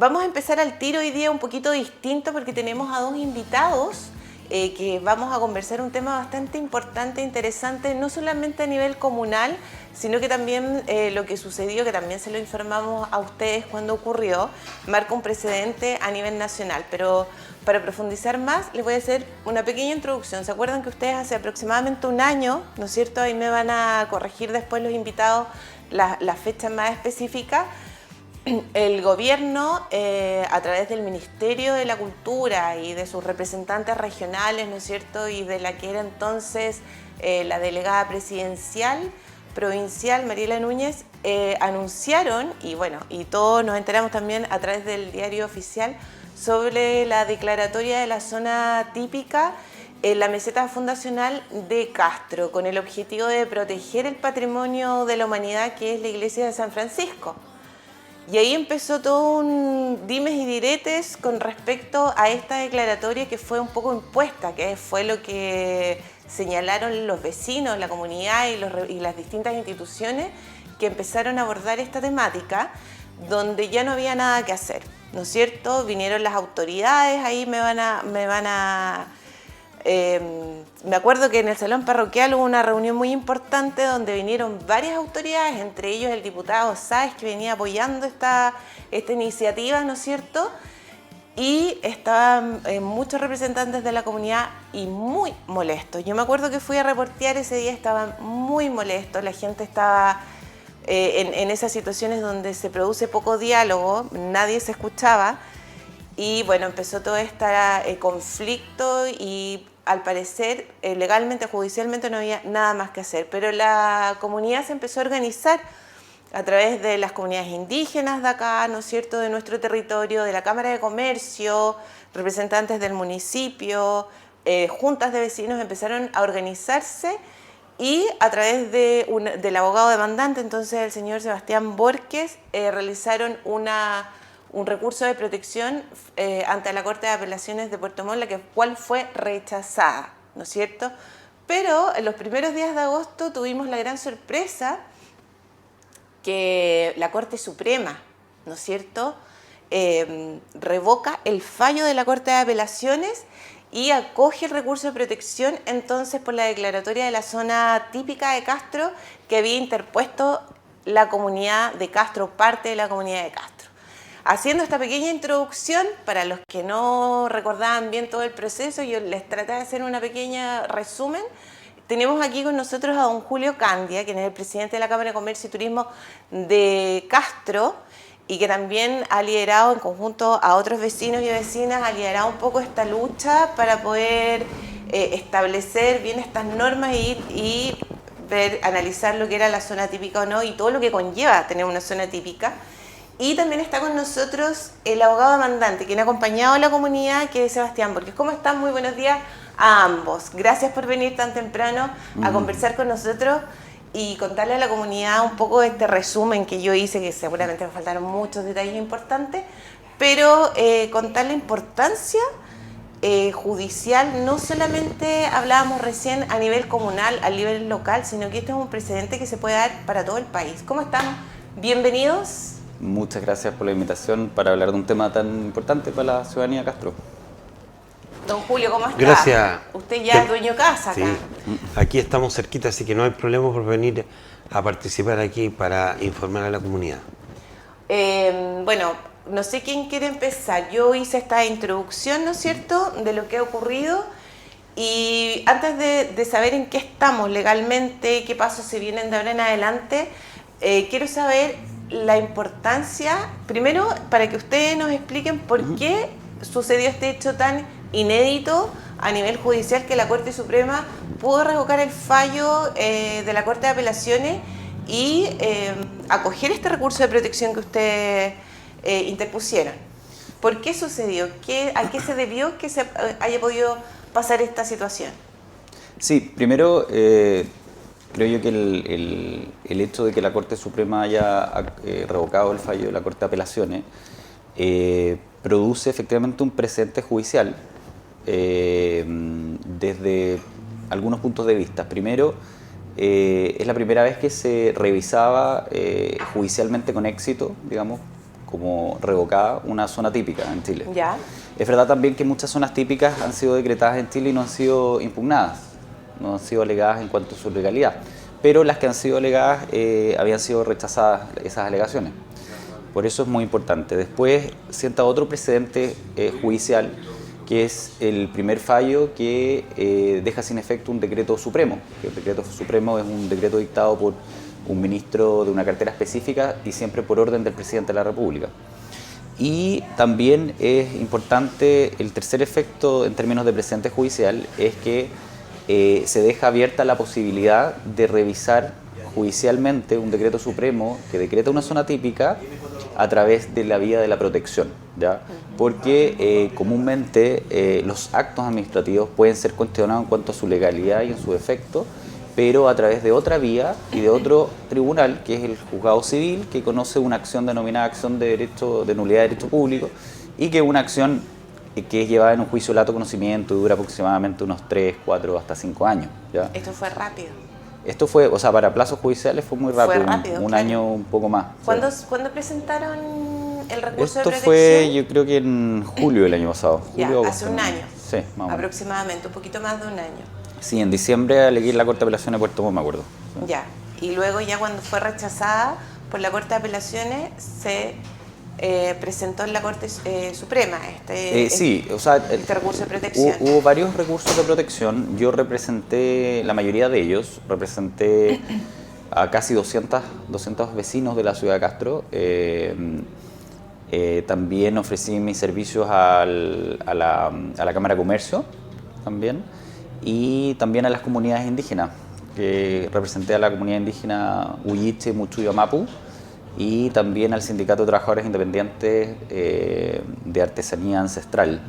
Vamos a empezar al tiro hoy día un poquito distinto porque tenemos a dos invitados que vamos a conversar un tema bastante importante e interesante, no solamente a nivel comunal, sino que también lo que sucedió, que también se lo informamos a ustedes cuando ocurrió, marca un precedente a nivel nacional. Pero para profundizar más, les voy a hacer una pequeña introducción. ¿Se acuerdan que ustedes hace aproximadamente un año, ¿no es cierto? Ahí me van a corregir después los invitados las fechas más específicas. El gobierno, a través del Ministerio de la Cultura y de sus representantes regionales, ¿no es cierto?, y de la que era entonces la delegada presidencial provincial, Mariela Núñez, anunciaron, y bueno, y todos nos enteramos también a través del diario oficial, sobre la declaratoria de la zona típica en la meseta fundacional de Castro, con el objetivo de proteger el patrimonio de la humanidad que es la iglesia de San Francisco. Y ahí empezó todo un dimes y diretes con respecto a esta declaratoria que fue un poco impuesta, que fue lo que señalaron los vecinos, la comunidad y las distintas instituciones que empezaron a abordar esta temática, donde ya no había nada que hacer, ¿no es cierto? Vinieron las autoridades, ahí me acuerdo que en el salón parroquial hubo una reunión muy importante donde vinieron varias autoridades, entre ellos el diputado Sáez, que venía apoyando esta iniciativa, ¿no es cierto? Y estaban muchos representantes de la comunidad y muy molestos. Yo me acuerdo que fui a reportear ese día, estaban muy molestos, la gente estaba en esas situaciones donde se produce poco diálogo, nadie se escuchaba. Y bueno, empezó todo este conflicto y al parecer legalmente, judicialmente no había nada más que hacer. Pero la comunidad se empezó a organizar a través de las comunidades indígenas de acá, ¿no es cierto?, de nuestro territorio, de la Cámara de Comercio, representantes del municipio, juntas de vecinos empezaron a organizarse y a través del abogado demandante, entonces el señor Sebastián Borges, realizaron un recurso de protección ante la Corte de Apelaciones de Puerto Montt, la cual fue rechazada, ¿no es cierto? Pero en los primeros días de agosto tuvimos la gran sorpresa que la Corte Suprema, ¿no es cierto?, revoca el fallo de la Corte de Apelaciones y acoge el recurso de protección entonces por la declaratoria de la zona típica de Castro que había interpuesto la comunidad de Castro, parte de la comunidad de Castro. Haciendo esta pequeña introducción, para los que no recordaban bien todo el proceso, yo les traté de hacer una pequeña resumen. Tenemos aquí con nosotros a don Julio Candia, quien es el presidente de la Cámara de Comercio y Turismo de Castro y que también ha liderado en conjunto a otros vecinos y vecinas, ha liderado un poco esta lucha para poder establecer bien estas normas y ver, analizar lo que era la zona típica o no y todo lo que conlleva tener una zona típica. Y también está con nosotros el abogado demandante, quien ha acompañado a la comunidad, que es Sebastián Borges. ¿Cómo están? Muy buenos días a ambos. Gracias por venir tan temprano a conversar con nosotros y contarle a la comunidad un poco de este resumen que yo hice, que seguramente me faltaron muchos detalles importantes, pero contar la importancia judicial, no solamente hablábamos recién a nivel comunal, a nivel local, sino que este es un precedente que se puede dar para todo el país. ¿Cómo están? Bienvenidos. Muchas gracias por la invitación para hablar de un tema tan importante para la ciudadanía de Castro. Don Julio, ¿cómo está? Gracias. Usted ya es dueño de casa acá. Sí, aquí estamos cerquita, así que no hay problema por venir a participar aquí para informar a la comunidad. Bueno, no sé quién quiere empezar. Yo hice esta introducción, ¿no es cierto?, de lo que ha ocurrido. Y antes de saber en qué estamos legalmente, qué pasos se vienen de ahora en adelante, quiero saber la importancia, primero, para que ustedes nos expliquen por qué sucedió este hecho tan inédito a nivel judicial que la Corte Suprema pudo revocar el fallo de la Corte de Apelaciones y acoger este recurso de protección que ustedes interpusieron. ¿Por qué sucedió? ¿A qué se debió que se haya podido pasar esta situación? Sí, primero creo yo que el hecho de que la Corte Suprema haya revocado el fallo de la Corte de Apelaciones produce efectivamente un precedente judicial desde algunos puntos de vista. Primero, es la primera vez que se revisaba judicialmente con éxito, digamos, como revocada una zona típica en Chile. Ya. Es verdad también que muchas zonas típicas han sido decretadas en Chile y no han sido impugnadas, no han sido alegadas en cuanto a su legalidad, pero las que han sido alegadas habían sido rechazadas esas alegaciones. Por eso es muy importante. Después sienta otro precedente judicial, que es el primer fallo que deja sin efecto un decreto supremo. El decreto supremo es un decreto dictado por un ministro de una cartera específica y siempre por orden del presidente de la República. Y también es importante el tercer efecto en términos de precedente judicial, es que se deja abierta la posibilidad de revisar judicialmente un decreto supremo que decreta una zona típica a través de la vía de la protección, ¿ya? Porque comúnmente los actos administrativos pueden ser cuestionados en cuanto a su legalidad y en su efecto, pero a través de otra vía y de otro tribunal, que es el juzgado civil, que conoce una acción denominada acción de derecho de nulidad de derecho público, y que es una acción que es llevada en un juicio de lato conocimiento y dura aproximadamente unos 3, 4, hasta 5 años, ¿ya? Esto fue rápido. Esto fue, o sea, para plazos judiciales fue muy rápido, un claro. año un poco más. ¿Cuándo, Sí. ¿Cuándo presentaron el recurso Esto de protección? fue, yo creo que en julio del año pasado. Ya, Julio, hace un año. Sí, más o menos. Aproximadamente, un poquito más de un año. Sí, en diciembre alegué en la Corte de Apelaciones de Puerto Montt, me acuerdo. Sí. Ya, y luego ya cuando fue rechazada por la Corte de Apelaciones se presentó en la Corte Suprema Sí, o sea, este recurso de protección. Hubo varios recursos de protección. Yo representé la mayoría de ellos, representé a casi 200 vecinos de la ciudad de Castro. También ofrecí mis servicios a la Cámara de Comercio, también, y también a las comunidades indígenas, que representé a la comunidad indígena Huilliche, Muchuyo, Mapu, y también al Sindicato de Trabajadores Independientes de Artesanía Ancestral.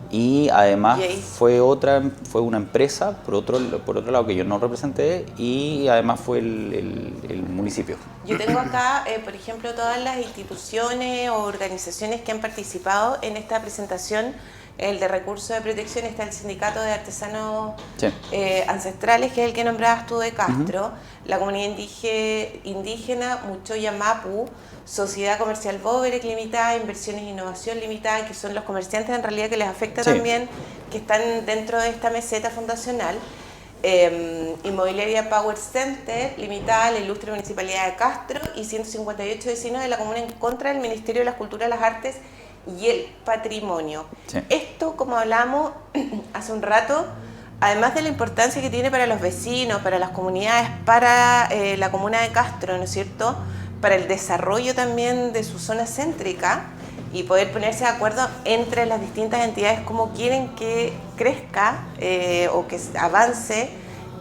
Y además fue una empresa, por otro lado, que yo no representé, y además fue el municipio. Yo tengo acá, por ejemplo, todas las instituciones o organizaciones que han participado en esta presentación. El de recursos de protección está el Sindicato de Artesanos Ancestrales, que es el que nombrabas tú de Castro, la comunidad indígena Muchoya Mapu, Sociedad Comercial Boberec Limitada, Inversiones e Innovación Limitada, que son los comerciantes en realidad que les afecta también, que están dentro de esta meseta fundacional. Inmobiliaria Power Center Limitada, la Ilustre Municipalidad de Castro, y 158 vecinos de la comuna en contra del Ministerio de las Culturas, las Artes y el Patrimonio. Sí. Esto, como hablamos hace un rato, además de la importancia que tiene para los vecinos, para las comunidades, para la comuna de Castro, ¿no es cierto?, para el desarrollo también de su zona céntrica y poder ponerse de acuerdo entre las distintas entidades cómo quieren que crezca o que avance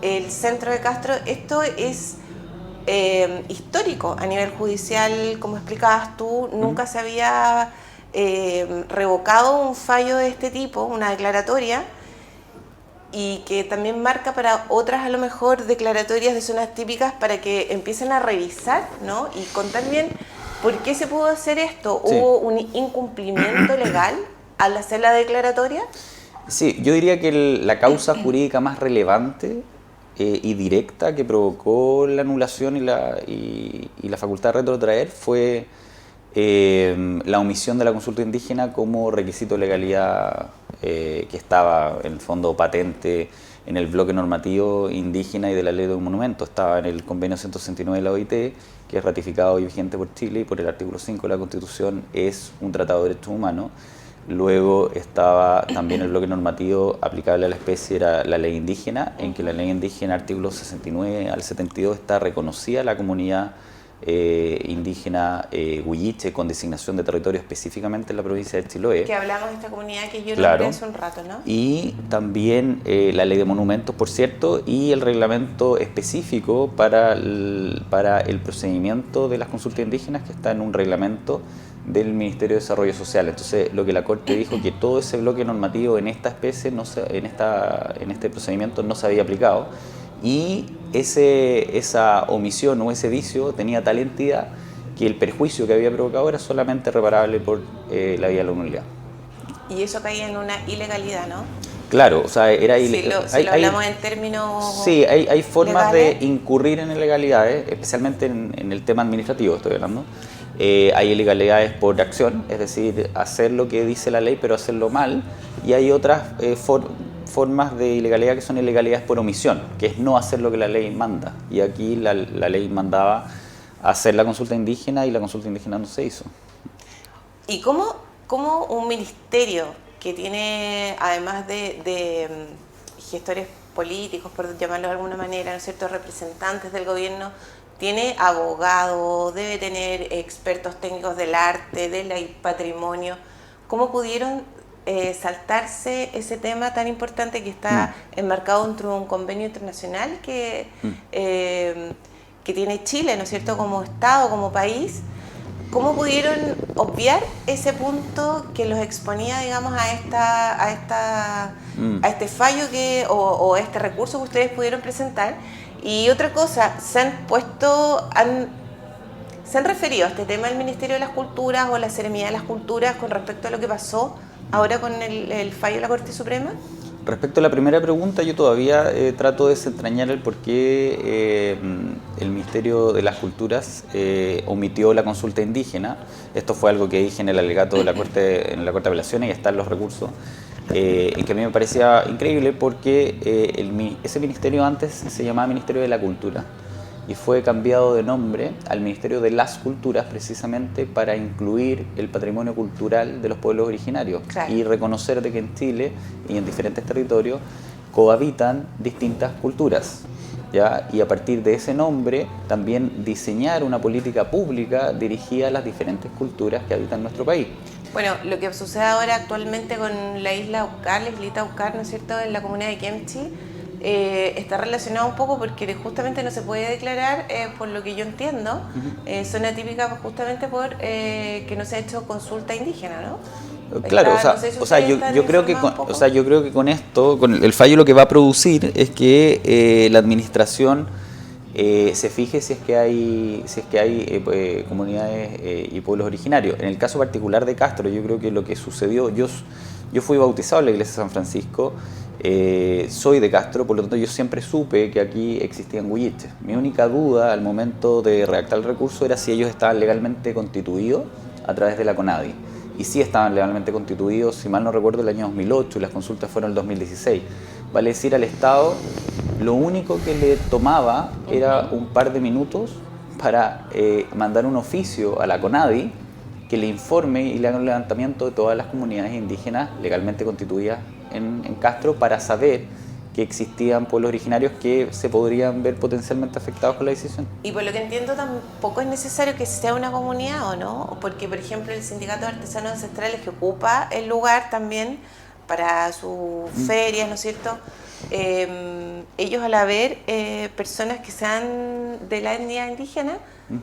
el centro de Castro. Esto es histórico a nivel judicial, como explicabas tú, nunca se había revocado un fallo de este tipo, una declaratoria, y que también marca para otras a lo mejor declaratorias de zonas típicas para que empiecen a revisar, ¿no? Y contar bien por qué se pudo hacer esto. Sí. ¿Hubo un incumplimiento legal al hacer la declaratoria? Sí, yo diría que la causa jurídica más relevante y directa que provocó la anulación y la facultad de retrotraer fue la omisión de la consulta indígena como requisito de legalidad que estaba en el fondo patente en el bloque normativo indígena y de la ley de monumentos. Estaba en el convenio 169 de la OIT, que es ratificado y vigente por Chile, y por el artículo 5 de la Constitución es un tratado de derechos humanos. Luego estaba también el bloque normativo aplicable a la especie, era la ley indígena, en que la ley indígena, artículos 69 al 72, está reconocida la comunidad indígena Huilliche con designación de territorio específicamente en la provincia de Chiloé. Que hablamos de esta comunidad que yo nombré hace un rato, ¿no? Y también la ley de monumentos, por cierto, y el reglamento específico para el procedimiento de las consultas indígenas, que está en un reglamento del Ministerio de Desarrollo Social. Entonces, lo que la Corte dijo, que todo ese bloque normativo en esta especie, en este procedimiento no se había aplicado, y esa omisión o ese vicio tenía tal entidad que el perjuicio que había provocado era solamente reparable por la vía de la nulidad. Y eso caía en una ilegalidad, ¿no? Claro, o sea, era ilegal. Si lo hablamos en términos sí, hay formas legales de incurrir en ilegalidades, especialmente en el tema administrativo estoy hablando, Hay ilegalidades por acción, es decir, hacer lo que dice la ley pero hacerlo mal, y hay otras formas de ilegalidad que son ilegalidades por omisión, que es no hacer lo que la ley manda. Y aquí la ley mandaba hacer la consulta indígena y la consulta indígena no se hizo. ¿Y cómo un ministerio que tiene, además de gestores políticos, por llamarlo de alguna manera, ¿no es cierto?, representantes del gobierno, tiene abogados, debe tener expertos técnicos del arte, del patrimonio? ¿Cómo pudieron saltarse ese tema tan importante que está enmarcado dentro de un convenio internacional que tiene Chile, ¿no es cierto?, como Estado, como país? ¿Cómo pudieron obviar ese punto que los exponía, digamos, a este fallo o este recurso que ustedes pudieron presentar? Y otra cosa, ¿se han referido a este tema del Ministerio de las Culturas o la Seremía de las Culturas con respecto a lo que pasó ahora con el fallo de la Corte Suprema? Respecto a la primera pregunta, yo todavía trato de desentrañar el por qué el Ministerio de las Culturas omitió la consulta indígena. Esto fue algo que dije en el alegato de la Corte, en la Corte de Apelaciones, y están los recursos, en que a mí me parecía increíble porque ese ministerio antes se llamaba Ministerio de la Cultura y fue cambiado de nombre al Ministerio de las Culturas precisamente para incluir el patrimonio cultural de los pueblos originarios. Claro. Y reconocer de que en Chile y en diferentes territorios cohabitan distintas culturas, ¿ya? Y a partir de ese nombre también diseñar una política pública dirigida a las diferentes culturas que habitan nuestro país. Bueno, lo que sucede ahora actualmente con la isla Aucar, la islita Aucar, ¿no es cierto?, en la comunidad de Kemchi, está relacionado un poco porque justamente no se puede declarar, por lo que yo entiendo, zona típica justamente por que no se ha hecho consulta indígena, ¿no? Claro, yo creo que con esto, con el fallo, lo que va a producir es que la administración se fije si es que hay comunidades y pueblos originarios. En el caso particular de Castro, yo creo que lo que sucedió, yo fui bautizado en la iglesia de San Francisco. Soy de Castro, por lo tanto yo siempre supe que aquí existían huilliches. Mi única duda al momento de redactar el recurso era si ellos estaban legalmente constituidos a través de la CONADI. Y sí estaban legalmente constituidos, si mal no recuerdo, el año 2008, y las consultas fueron el 2016. Vale decir, al Estado lo único que le tomaba era un par de minutos para mandar un oficio a la CONADI que le informe y le haga un levantamiento de todas las comunidades indígenas legalmente constituidas en Castro, para saber que existían pueblos originarios que se podrían ver potencialmente afectados con la decisión. Y por lo que entiendo, tampoco es necesario que sea una comunidad, ¿o no? Porque, por ejemplo, el Sindicato de Artesanos Ancestrales, que ocupa el lugar también para sus ferias, ¿no es cierto?, ellos, al haber personas que sean de la etnia indígena,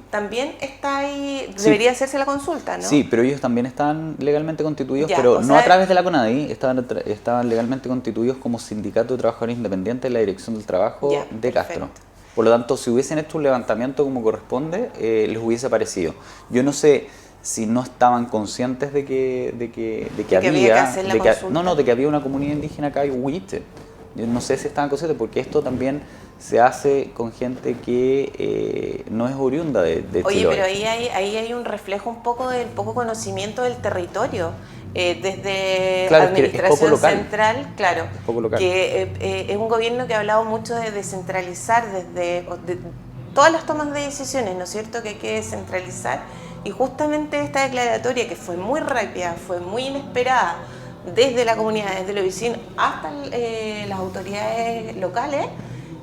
también está ahí, debería hacerse la consulta, ¿no? Sí, pero ellos también están legalmente constituidos, pero no a través de la CONADI, estaban legalmente constituidos como Sindicato de Trabajadores Independientes de la Dirección del Trabajo de Castro. Por lo tanto, si hubiesen hecho un levantamiento como corresponde, les hubiese parecido. Yo no sé si no estaban conscientes de que había una comunidad indígena acá en Huilliche. Yo no sé si estaban conscientes, porque esto también se hace con gente que no es oriunda de Chile. Oye, pero ahí hay un reflejo un poco del poco conocimiento del territorio. Desde Administración Central, claro, que es un gobierno que ha hablado mucho de descentralizar, de todas las tomas de decisiones, ¿no es cierto?, que hay que descentralizar. Y justamente esta declaratoria, que fue muy rápida, fue muy inesperada, desde la comunidad, desde los vecinos hasta las autoridades locales,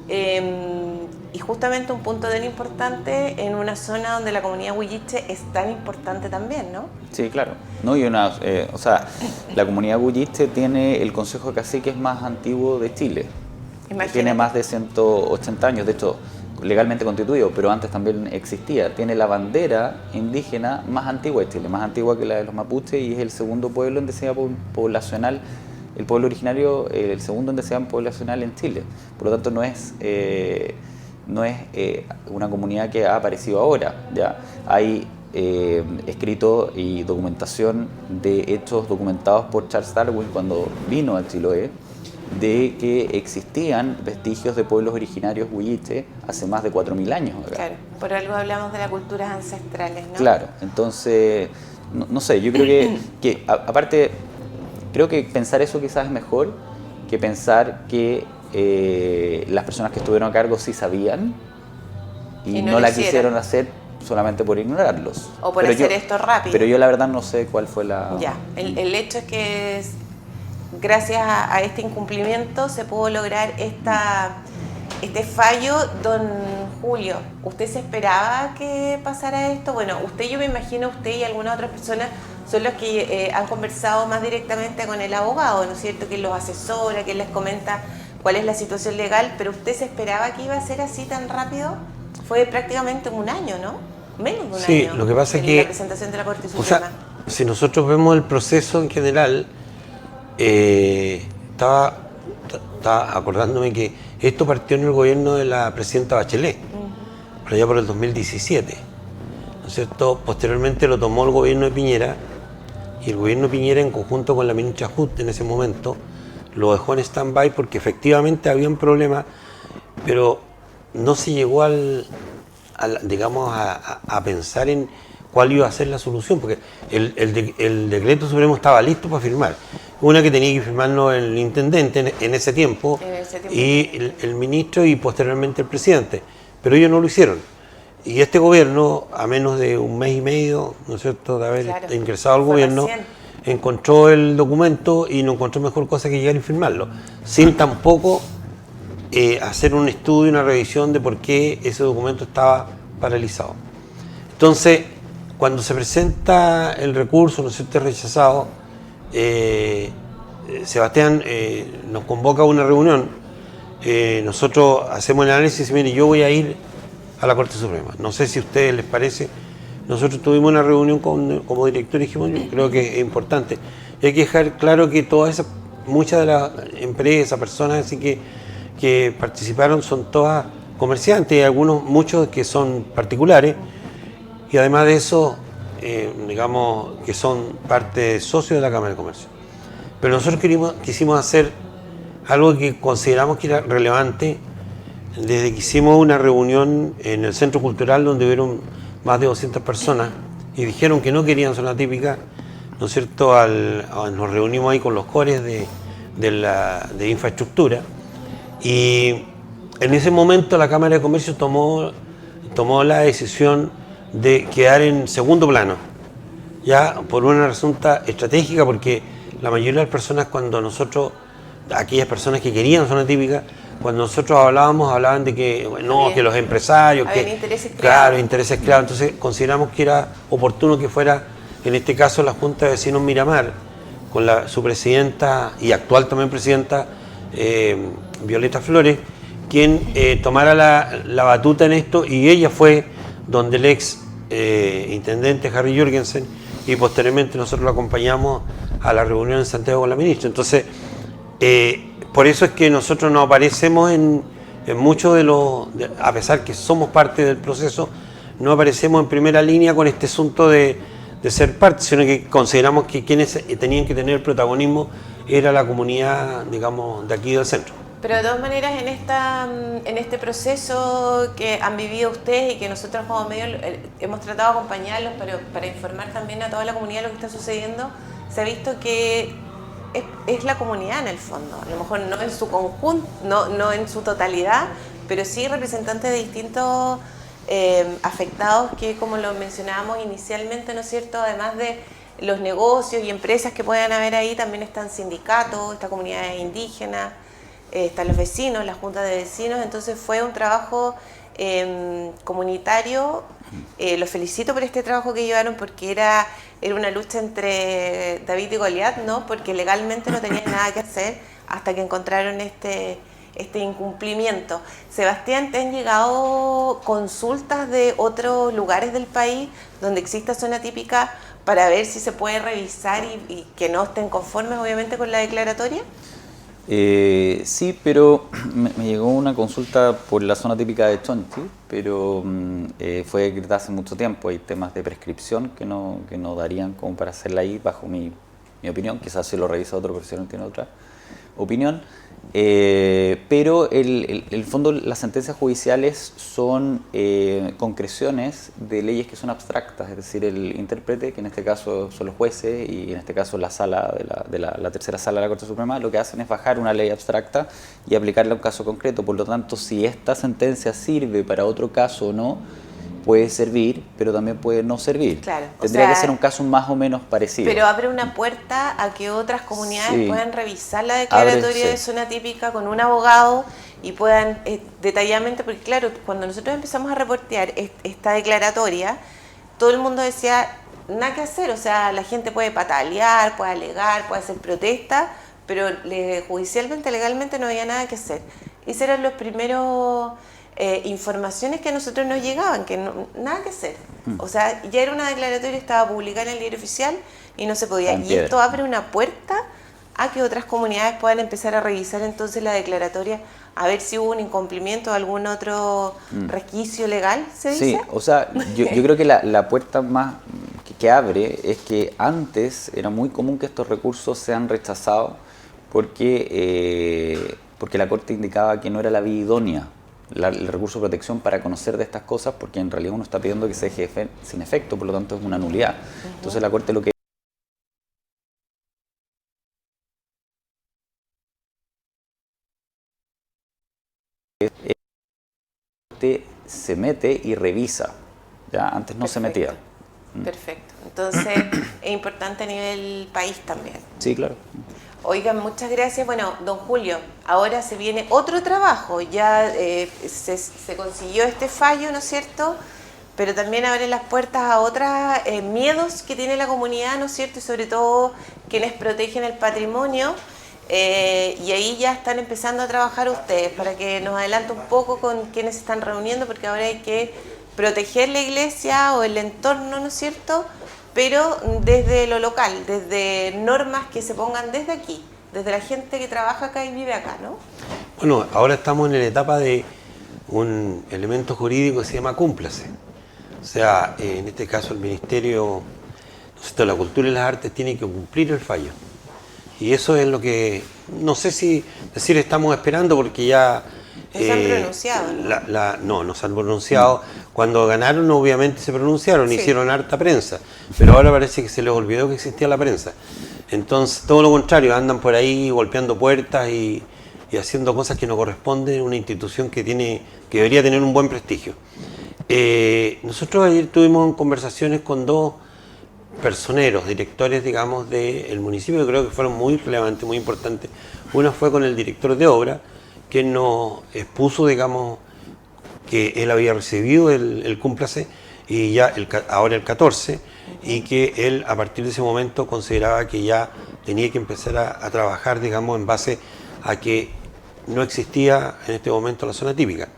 y justamente un punto tan importante en una zona donde la comunidad huilliche es tan importante también, ¿no? Sí, claro. No, la comunidad huilliche tiene el Consejo de Caciques más antiguo de Chile. Imagínate. Tiene más de 180 años, de hecho, legalmente constituido, pero antes también existía. Tiene la bandera indígena más antigua de Chile, más antigua que la de los mapuches, y es el segundo pueblo en densidad poblacional, el pueblo originario, el segundo en densidad poblacional en Chile. Por lo tanto, no es una comunidad que ha aparecido ahora. Ya hay escrito y documentación de hechos documentados por Charles Darwin cuando vino a Chiloé, de que existían vestigios de pueblos originarios huilliche hace más de 4.000 años acá. Claro, por algo hablamos de las culturas ancestrales, ¿no? Claro, entonces, no sé, yo creo aparte, creo que pensar eso quizás es mejor que pensar que las personas que estuvieron a cargo sí sabían y no la quisieron hacer solamente por ignorarlos. O por hacer esto rápido. Pero yo la verdad no sé cuál fue la... Ya, el hecho es que gracias a este incumplimiento se pudo lograr este fallo. Don Julio, ¿usted se esperaba que pasara esto? Bueno, yo me imagino usted y algunas otras personas son los que han conversado más directamente con el abogado, ¿no es cierto? Que los asesora, que les comenta cuál es la situación legal, pero ¿usted se esperaba que iba a ser así tan rápido? Fue prácticamente un año, ¿no? Menos de un año. Sí, lo que pasa es que... la presentación de la Corte Suprema. O sea, si nosotros vemos el proceso en general, estaba acordándome que esto partió en el gobierno de la presidenta Bachelet, por allá por el 2017, ¿no es cierto? Posteriormente lo tomó el gobierno de Piñera, y el gobierno de Piñera, en conjunto con la ministra Hut en ese momento, lo dejó en stand-by porque efectivamente había un problema, pero no se llegó digamos, a pensar en cuál iba a ser la solución, porque el decreto supremo estaba listo para firmar. Una que tenía que firmarlo el intendente en ese tiempo, y el ministro y posteriormente el presidente, pero ellos no lo hicieron. Y este gobierno, a menos de un mes y medio, ¿no es cierto?, de haber ingresado al gobierno, encontró el documento y no encontró mejor cosa que llegar y firmarlo, sin tampoco hacer un estudio, una revisión de por qué ese documento estaba paralizado. Entonces, cuando se presenta el recurso, ¿no es cierto?, rechazado, Sebastián nos convoca a una reunión, nosotros hacemos el análisis y mire, yo voy a ir a la Corte Suprema. No sé si a ustedes les parece. Nosotros tuvimos una reunión como director y dijimos, yo creo que es importante. Y hay que dejar claro que muchas de las empresas, personas así que participaron son todas comerciantes, y muchos que son particulares, y además de eso, digamos, que son parte socios de la Cámara de Comercio. Pero nosotros quisimos hacer algo que consideramos que era relevante desde que hicimos una reunión en el Centro Cultural donde hubieron más de 200 personas y dijeron que no querían zona típica, ¿no es cierto? Nos reunimos ahí con los cores de infraestructura, y en ese momento la Cámara de Comercio tomó la decisión de quedar en segundo plano, ya por una razón estratégica, porque la mayoría de las personas, aquellas personas que querían zona típica, cuando nosotros hablaban de que, que los empresarios, intereses creados. Entonces consideramos que era oportuno que fuera, en este caso, la Junta de Vecinos Miramar, con su presidenta y actual también presidenta, Violeta Flores, quien tomara la batuta en esto, y ella fue donde el ex intendente Harry Jorgensen, y posteriormente nosotros lo acompañamos a la reunión en Santiago con la ministra. Entonces, por eso es que nosotros no aparecemos en mucho a pesar que somos parte del proceso, no aparecemos en primera línea con este asunto de ser parte, sino que consideramos que quienes tenían que tener el protagonismo era la comunidad, digamos, de aquí del centro. Pero de todas maneras, en este proceso que han vivido ustedes y que nosotros como medio hemos tratado de acompañarlos para informar también a toda la comunidad de lo que está sucediendo, se ha visto que es la comunidad en el fondo, a lo mejor no en su conjunto, no en su totalidad, pero sí representantes de distintos afectados que, como lo mencionábamos inicialmente, ¿no es cierto?, además de los negocios y empresas que puedan haber ahí, también están sindicatos, esta comunidad indígena, están los vecinos, la junta de vecinos. Entonces fue un trabajo comunitario. Los felicito por este trabajo que llevaron, porque era una lucha entre David y Goliat, ¿no? Porque legalmente no tenían nada que hacer hasta que encontraron este incumplimiento. Sebastián, ¿te han llegado consultas de otros lugares del país donde exista zona típica para ver si se puede revisar y que no estén conformes, obviamente, con la declaratoria? Sí, pero me llegó una consulta por la zona típica de Chonchi, pero fue decretada hace mucho tiempo. Hay temas de prescripción que no darían como para hacerla ahí bajo mi mi opinión, quizás si lo revisa otro profesional tiene otra opinión. Pero el fondo, las sentencias judiciales son concreciones de leyes que son abstractas, es decir, el intérprete, que en este caso son los jueces y en este caso la sala de la tercera sala de la Corte Suprema, lo que hacen es bajar una ley abstracta y aplicarla a un caso concreto. Por lo tanto, si esta sentencia sirve para otro caso o no, puede servir, pero también puede no servir. Claro, Tendría que ser un caso más o menos parecido. Pero abre una puerta a que otras comunidades Sí. puedan revisar la declaratoria de zona típica con un abogado y puedan detalladamente, porque claro, cuando nosotros empezamos a reportear esta declaratoria, todo el mundo decía, nada que hacer, o sea, la gente puede patalear, puede alegar, puede hacer protesta, pero judicialmente, legalmente no había nada que hacer. Esos eran los primeros informaciones que a nosotros nos llegaban, que nada que hacer. O sea, ya era una declaratoria, estaba publicada en el diario oficial y no se podía. Y esto abre una puerta a que otras comunidades puedan empezar a revisar entonces la declaratoria, a ver si hubo un incumplimiento o algún otro resquicio legal, ¿se dice? Sí, o sea, yo creo que la puerta más que abre es que antes era muy común que estos recursos sean rechazados porque la Corte indicaba que no era la vía idónea el recurso de protección para conocer de estas cosas, porque en realidad uno está pidiendo que se deje sin efecto, por lo tanto es una nulidad. Entonces la Corte lo que se mete y revisa, ¿ya? Antes no se metía. Perfecto. Entonces es importante a nivel país también. Sí, claro. Oigan, muchas gracias. Bueno, don Julio, ahora se viene otro trabajo. Ya se consiguió este fallo, ¿no es cierto? Pero también abre las puertas a otros miedos que tiene la comunidad, ¿no es cierto? Y sobre todo quienes protegen el patrimonio. Y ahí ya están empezando a trabajar ustedes, para que nos adelante un poco con quienes se están reuniendo, porque ahora hay que proteger la iglesia o el entorno, ¿no es cierto?, pero desde lo local, desde normas que se pongan desde aquí, desde la gente que trabaja acá y vive acá, ¿no? Bueno, ahora estamos en la etapa de un elemento jurídico que se llama cúmplase. O sea, en este caso el Ministerio de la Cultura y las Artes tiene que cumplir el fallo. Y eso es lo que, no sé si decir estamos esperando, porque ya... No se han pronunciado, ¿no? No se han pronunciado. Cuando ganaron obviamente se pronunciaron, sí. Hicieron harta prensa, pero ahora parece que se les olvidó que existía la prensa. Entonces, todo lo contrario, andan por ahí golpeando puertas y haciendo cosas que no corresponden a una institución que debería tener un buen prestigio. Nosotros ayer tuvimos conversaciones con dos personeros, directores, digamos, del municipio, que creo que fueron muy relevantes, muy importantes. Una fue con el director de obra, que nos expuso, digamos, que él había recibido el cúmplase y ya ahora el 14, y que él a partir de ese momento consideraba que ya tenía que empezar a trabajar, digamos, en base a que no existía en este momento la zona típica.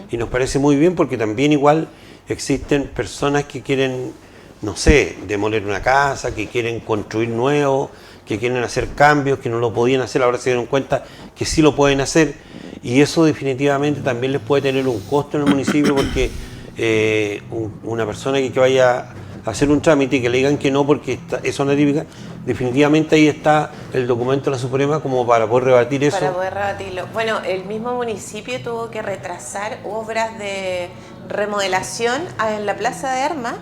Y nos parece muy bien, porque también igual existen personas que quieren, no sé, demoler una casa, que quieren construir nuevo, que quieren hacer cambios, que no lo podían hacer, ahora se dieron cuenta que sí lo pueden hacer, y eso definitivamente también les puede tener un costo en el municipio, porque una persona que vaya a hacer un trámite y que le digan que no porque es zona típica, definitivamente ahí está el documento de la Suprema como para poder rebatir eso. Para poder rebatirlo. Bueno, el mismo municipio tuvo que retrasar obras de remodelación en la Plaza de Armas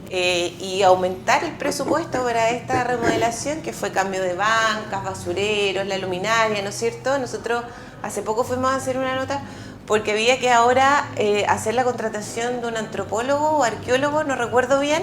y aumentar el presupuesto para esta remodelación, que fue cambio de bancas, basureros, la luminaria, ¿no es cierto? Nosotros hace poco fuimos a hacer una nota porque había que ahora hacer la contratación de un antropólogo o arqueólogo, no recuerdo bien,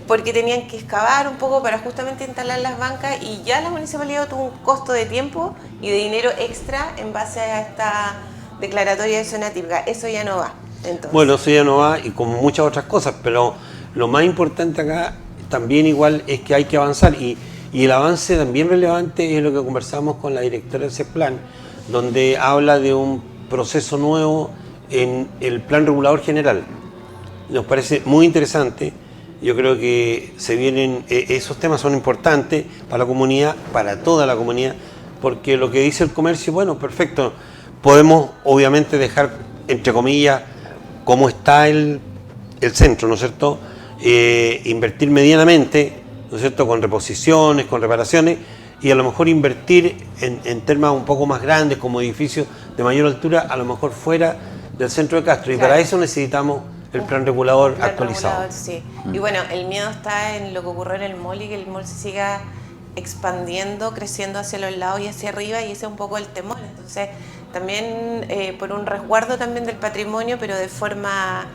porque tenían que excavar un poco para justamente instalar las bancas, y ya la municipalidad tuvo un costo de tiempo y de dinero extra en base a esta declaratoria de zona típica. Eso ya no va. Entonces. Bueno, eso ya no va, y como muchas otras cosas, pero lo más importante acá también igual es que hay que avanzar, y el avance también relevante es lo que conversamos con la directora del CEPLAN, donde habla de un proceso nuevo en el plan regulador general. Nos parece muy interesante. Yo creo que se vienen, esos temas son importantes para la comunidad, para toda la comunidad, porque lo que dice el comercio, bueno, perfecto, podemos obviamente dejar, entre comillas, como está el centro, ¿no es cierto? Invertir medianamente, ¿no es cierto?, con reposiciones, con reparaciones, y a lo mejor invertir en temas un poco más grandes, como edificios de mayor altura, a lo mejor fuera del centro de Castro. Y Claro. para eso necesitamos el plan regulador Plan actualizado. regulador, sí. Y bueno, el miedo está en lo que ocurrió en el mall y que el mall se siga expandiendo, creciendo hacia los lados y hacia arriba, y ese es un poco el temor. Entonces, también por un resguardo también del patrimonio, pero de forma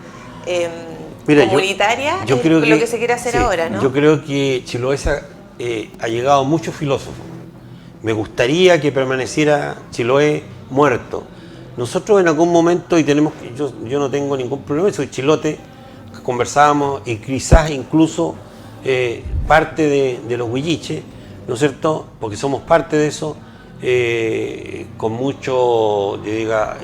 Mira, comunitaria, yo es creo lo que se quiere hacer sí, ahora, ¿no? Yo creo que Chiloé ha llegado muchos filósofos. Me gustaría que permaneciera Chiloé muerto. Nosotros en algún momento, y yo no tengo ningún problema, soy chilote, conversábamos y quizás incluso parte de los huilliches, ¿no es cierto? Porque somos parte de eso, con mucho, yo diga,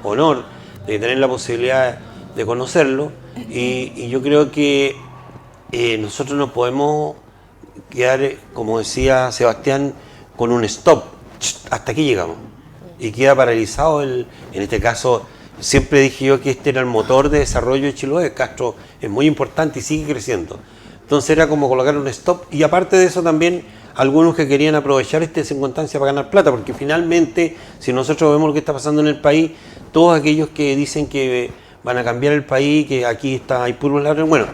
honor de tener la posibilidad de conocerlo, y yo creo que nosotros no podemos quedar, como decía Sebastián, con un stop, hasta aquí llegamos, y queda paralizado en este caso. Siempre dije yo que este era el motor de desarrollo de Chiloé. Castro es muy importante y sigue creciendo. Entonces era como colocar un stop, y aparte de eso también algunos que querían aprovechar esta circunstancia para ganar plata, porque finalmente, si nosotros vemos lo que está pasando en el país, todos aquellos que dicen que van a cambiar el país, que aquí hay puros ladrones, bueno,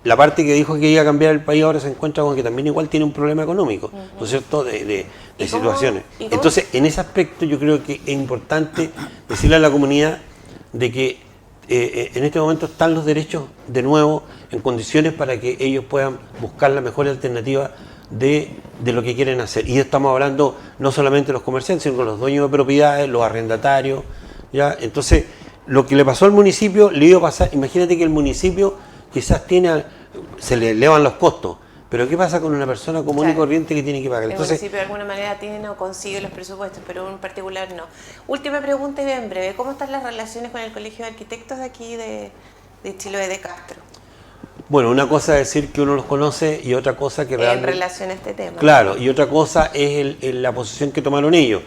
la parte que dijo que iba a cambiar el país ahora se encuentra con que también igual tiene un problema económico, ¿no es cierto?, de situaciones. Entonces, en ese aspecto yo creo que es importante decirle a la comunidad de que en este momento están los derechos de nuevo en condiciones para que ellos puedan buscar la mejor alternativa de lo que quieren hacer. Y estamos hablando no solamente de los comerciantes, sino de los dueños de propiedades, los arrendatarios, ¿ya? Entonces, lo que le pasó al municipio le iba a pasar. Imagínate que el municipio quizás se le elevan los costos, pero ¿qué pasa con una persona común y corriente que tiene que pagar? El Entonces, municipio de alguna manera tiene o consigue los presupuestos, pero en particular no. Última pregunta y bien breve. ¿Cómo están las relaciones con el Colegio de Arquitectos de aquí de Chiloé de Castro? bueno, una cosa es decir que uno los conoce y otra cosa que realmente... En relación a este tema. Claro, y otra cosa es la posición que tomaron ellos.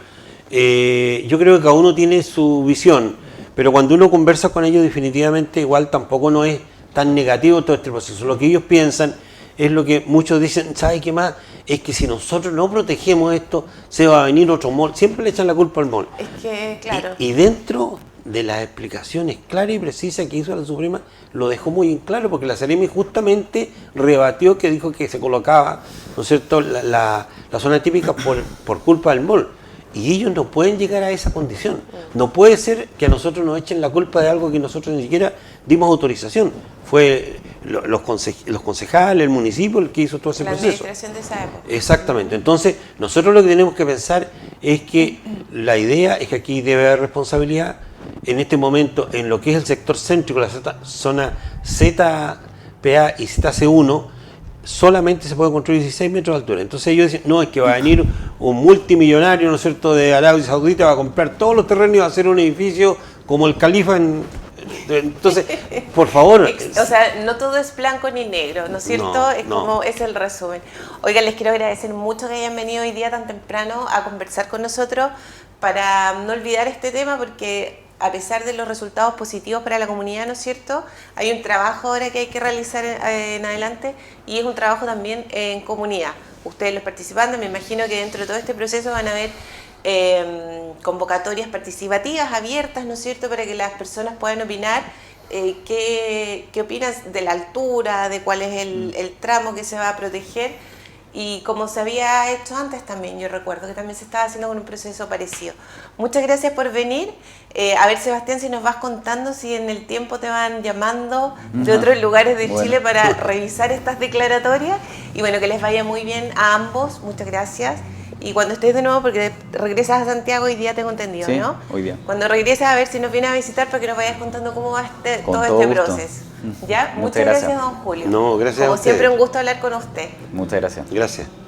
Yo creo que cada uno tiene su visión, pero cuando uno conversa con ellos definitivamente igual tampoco no es tan negativo todo este proceso. Lo que ellos piensan es lo que muchos dicen, ¿sabe qué más? Es que si nosotros no protegemos esto, se va a venir otro mall. Siempre le echan la culpa al mall. Es que, claro. Y dentro de las explicaciones claras y precisas que hizo la Suprema, lo dejó muy en claro, porque la Seremi justamente rebatió, que dijo que se colocaba, ¿no es cierto?, la zona típica por culpa del mall. Y ellos no pueden llegar a esa condición. No puede ser que a nosotros nos echen la culpa de algo que nosotros ni siquiera dimos autorización. Fue los concejales, el municipio el que hizo todo ese proceso. La administración de esa época. Exactamente. Entonces, nosotros lo que tenemos que pensar es que la idea es que aquí debe haber responsabilidad en este momento en lo que es el sector céntrico, la zona ZPA y ZC1, solamente se puede construir 16 metros de altura. Entonces ellos dicen, no, es que va a venir un multimillonario, ¿no es cierto?, de Arabia Saudita, va a comprar todos los terrenos y va a hacer un edificio como el Califa entonces, por favor. O sea, no todo es blanco ni negro, ¿no es cierto? No. Es el resumen. Oigan, les quiero agradecer mucho que hayan venido hoy día tan temprano a conversar con nosotros para no olvidar este tema, porque a pesar de los resultados positivos para la comunidad, ¿no es cierto?, hay un trabajo ahora que hay que realizar en adelante, y es un trabajo también en comunidad. Ustedes, los participantes, me imagino que dentro de todo este proceso van a haber convocatorias participativas abiertas, ¿no es cierto?, para que las personas puedan opinar qué opinas de la altura, de cuál es el tramo que se va a proteger. Y como se había hecho antes también, yo recuerdo que también se estaba haciendo con un proceso parecido. Muchas gracias por venir. A ver, Sebastián, si nos vas contando si en el tiempo te van llamando de otros lugares de Chile para revisar estas declaratorias. Y bueno, que les vaya muy bien a ambos. Muchas gracias. Y cuando estés de nuevo, porque regresas a Santiago hoy día, tengo entendido, sí, ¿no? Hoy día. Cuando regreses, a ver si nos vienes a visitar para que nos vayas contando cómo va todo este proceso. ¿Ya? Muchas gracias, don Julio. No, gracias Como a ustedes. siempre, un gusto hablar con usted. Muchas gracias. Gracias.